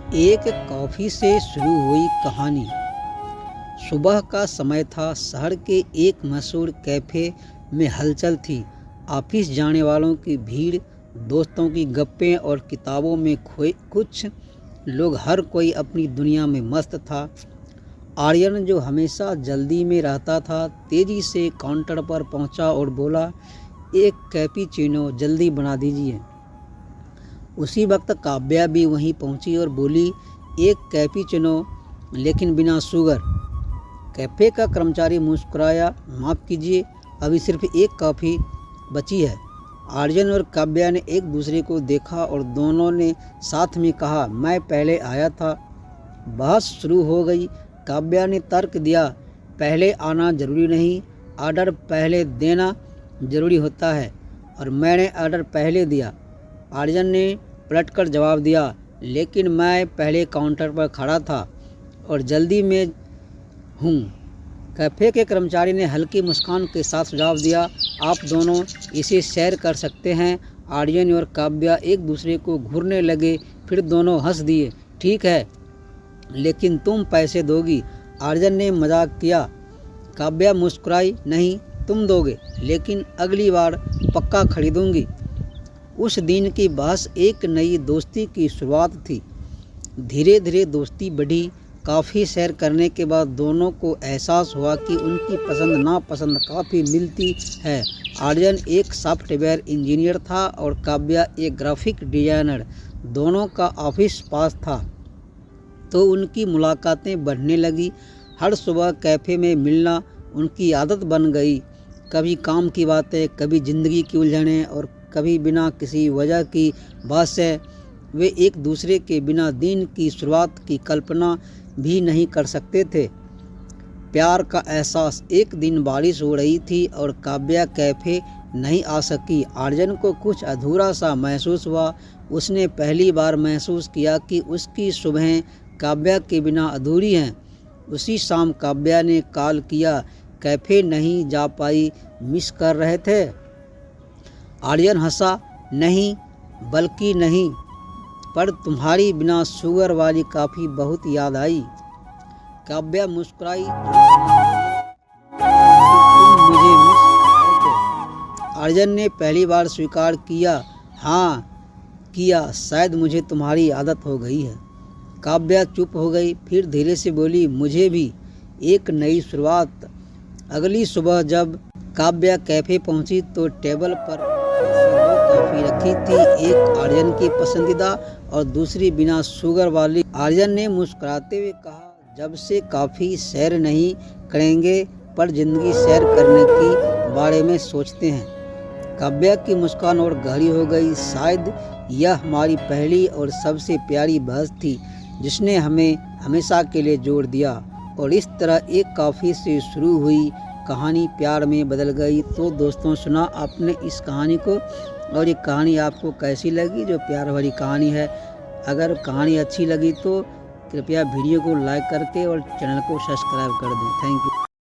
एक कॉफ़ी से शुरू हुई कहानी। सुबह का समय था। शहर के एक मशहूर कैफ़े में हलचल थी। ऑफिस जाने वालों की भीड़, दोस्तों की गप्पें और किताबों में खोए कुछ लोग। हर कोई अपनी दुनिया में मस्त था। आर्यन, जो हमेशा जल्दी में रहता था, तेज़ी से काउंटर पर पहुंचा और बोला, एक कैपुचिनो जल्दी बना दीजिए। उसी वक्त काव्या भी वहीं पहुंची और बोली, एक कैपुचिनो लेकिन बिना शुगर। कैफ़े का कर्मचारी मुस्कुराया, माफ़ कीजिए, अभी सिर्फ एक कॉफ़ी बची है। आर्यन और काव्या ने एक दूसरे को देखा और दोनों ने साथ में कहा, मैं पहले आया था। बहस शुरू हो गई। काव्या ने तर्क दिया, पहले आना जरूरी नहीं, ऑर्डर पहले देना जरूरी होता है, और मैंने ऑर्डर पहले दिया। आर्यन ने पलटकर जवाब दिया, लेकिन मैं पहले काउंटर पर खड़ा था और जल्दी में हूँ। कैफ़े के कर्मचारी ने हल्की मुस्कान के साथ सुझाव दिया, आप दोनों इसे शेयर कर सकते हैं। आर्यन और काव्या एक दूसरे को घूरने लगे, फिर दोनों हंस दिए। ठीक है, लेकिन तुम पैसे दोगी? आर्यन ने मजाक किया। काव्या मुस्कुराई, नहीं, तुम दोगे, लेकिन अगली बार पक्का खरीदूंगी। उस दिन की बहस एक नई दोस्ती की शुरुआत थी। धीरे धीरे दोस्ती बढ़ी। काफ़ी शेयर करने के बाद दोनों को एहसास हुआ कि उनकी पसंद नापसंद काफ़ी मिलती है। आर्यन एक सॉफ्टवेयर इंजीनियर था और काव्या एक ग्राफिक डिज़ाइनर। दोनों का ऑफिस पास था, तो उनकी मुलाकातें बढ़ने लगी। हर सुबह कैफ़े में मिलना उनकी आदत बन गई। कभी काम की बातें, कभी ज़िंदगी की उलझनें और कभी बिना किसी वजह की बहसें। वे एक दूसरे के बिना दिन की शुरुआत की कल्पना भी नहीं कर सकते थे। प्यार का एहसास। एक दिन बारिश हो रही थी और काव्या कैफ़े नहीं आ सकी। आर्यन को कुछ अधूरा सा महसूस हुआ। उसने पहली बार महसूस किया कि उसकी सुबहें काव्या के बिना अधूरी हैं। उसी शाम काव्या ने कॉल किया, कैफ़े नहीं जा पाई, मिस कर रहे थे? आर्यन हंसा, नहीं, बल्कि नहीं, पर तुम्हारी बिना शुगर वाली कॉफ़ी बहुत याद आई। काव्या मुस्कुराई, तुम मुझे मिस करोगे? आर्यन ने पहली बार स्वीकार किया, हाँ किया, शायद मुझे तुम्हारी आदत हो गई है। काव्या चुप हो गई, फिर धीरे से बोली, मुझे भी। एक नई शुरुआत। अगली सुबह जब काव्या कैफ़े पहुंची तो टेबल पर दो कॉफ़ी रखी थी, एक आर्यन की पसंदीदा और दूसरी बिना शुगर वाली। आर्यन ने मुस्कुराते हुए कहा, जब से कॉफ़ी शेयर नहीं करेंगे, पर ज़िंदगी शेयर करने के बारे में सोचते हैं। काव्या की मुस्कान और गहरी हो गई। शायद यह हमारी पहली और सबसे प्यारी बहस थी, जिसने हमें हमेशा के लिए जोड़ दिया। और इस तरह एक कॉफ़ी से शुरू हुई कहानी प्यार में बदल गई। तो दोस्तों, सुना आपने इस कहानी को, और ये कहानी आपको कैसी लगी? जो प्यार भरी कहानी है। अगर कहानी अच्छी लगी तो कृपया वीडियो को लाइक करके और चैनल को सब्सक्राइब कर दें। Thank you.